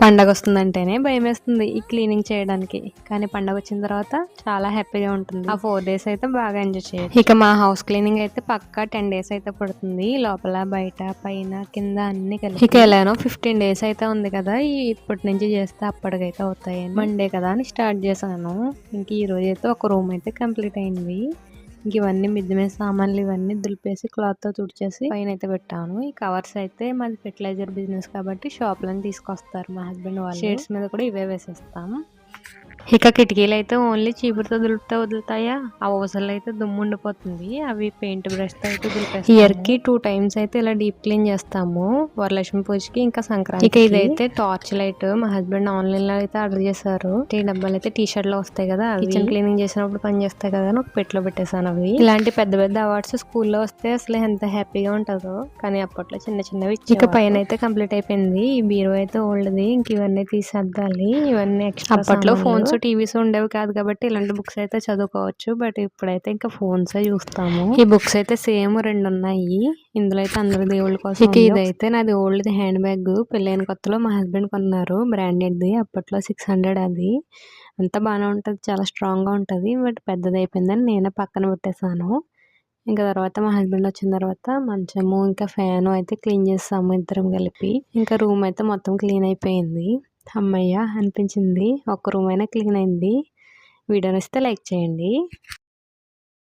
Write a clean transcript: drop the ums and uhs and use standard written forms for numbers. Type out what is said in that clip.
పండగ వస్తుందంటేనే భయమేస్తుంది ఈ క్లీనింగ్ చేయడానికి. కానీ పండగ వచ్చిన తర్వాత చాలా హ్యాపీగా ఉంటుంది. ఆ 4 days అయితే బాగా ఎంజాయ్ చేయొచ్చు. ఇక మా హౌస్ క్లీనింగ్ అయితే పక్కా 10 days అయితే పడుతుంది. లోపల బయట పైన కింద అన్ని కలిపి. ఇక ఎలానో 15 days అయితే ఉంది కదా, ఇప్పటి నుంచి చేస్తే అప్పటికైతే అవుతాయి. మండే కదా అని స్టార్ట్ చేశాను. ఇంక ఈ రోజు అయితే ఒక రూమ్ అయితే కంప్లీట్ అయింది. ఇంక ఇవన్నీ మిద్ది మీద సామాన్లు ఇవన్నీ దులిపేసి క్లాత్తో తుడిచేసి పైన అయితే పెట్టాను. ఈ కవర్స్ అయితే మాది ఫెర్టిలైజర్ బిజినెస్ కాబట్టి షాప్లను తీసుకొస్తారు మా హస్బెండ్ వాళ్ళు. షేడ్స్ మీద కూడా ఇవే వేసేస్తాం. ఇక కిటికీలు అయితే ఓన్లీ చీపురుతో దులిపితే వదులుతాయా, ఆ ఊసల్లో అయితే దుమ్ము ఉండిపోతుంది. అవి పెయింట్ బ్రష్ తో అయితే దులిపేస్తాము. ఇయర్ కి 2 times అయితే ఇలా డీప్ క్లీన్ చేస్తాము, వరలక్ష్మి పూజకి ఇంకా సంక్రాంతి. ఇక ఇదైతే టార్చ్ లైట్ మా హస్బెండ్ ఆన్లైన్ లో అయితే ఆర్డర్ చేశారు. ఈ డబ్బాలు అయితే టీ షర్ట్ లో వస్తాయి కదా, కిచెన్ క్లీనింగ్ చేసినప్పుడు పని చేస్తాయి కదా అని ఒక పెట్లో పెట్టేశాను. అవి ఇలాంటి పెద్ద పెద్ద అవార్డ్స్ స్కూల్లో వస్తే అసలు ఎంత హ్యాపీగా ఉంటుందో, కానీ అప్పట్లో చిన్న చిన్నవి. ఇక పైన అయితే కంప్లీట్ అయిపోయింది. ఈ బీరో అయితే ఓల్డ్ది, ఇంక ఇవన్నీ తీసేద్దాలి. ఇవన్నీ ఎక్స్ట్రా. అప్పట్లో ఫోన్స్ టీవీస్ ఉండేవి కాదు కాబట్టి ఇలాంటి బుక్స్ అయితే చదువుకోవచ్చు, బట్ ఇప్పుడైతే ఇంకా ఫోన్స్ చూస్తాము. ఈ బుక్స్ అయితే సేమ్ 2 ఉన్నాయి. ఇందులో అయితే అందరు దేవుళ్ళ కోసం. ఇక ఇదైతే నాది ఓల్డ్ హ్యాండ్ బ్యాగ్, పెళ్ళైన కొత్తలో మా హస్బెండ్ కొన్నారు, బ్రాండెడ్ది. అప్పట్లో 600 అది. అంతా బాగానే ఉంటుంది, చాలా స్ట్రాంగ్ గా ఉంటుంది. బట్ పెద్దది అయిపోయిందని నేనే పక్కన పెట్టేశాను. ఇంకా తర్వాత మా హస్బెండ్ వచ్చిన తర్వాత మంచము ఇంకా ఫ్యాన్ అయితే క్లీన్ చేస్తాము ఇద్దరం కలిపి. ఇంకా రూమ్ అయితే మొత్తం క్లీన్ అయిపోయింది. అమ్మయ్య అనిపించింది, ఒక్క రూమ్ అయినా క్లీన్ అయింది. వీడియో నచ్చితే లైక్ చేయండి.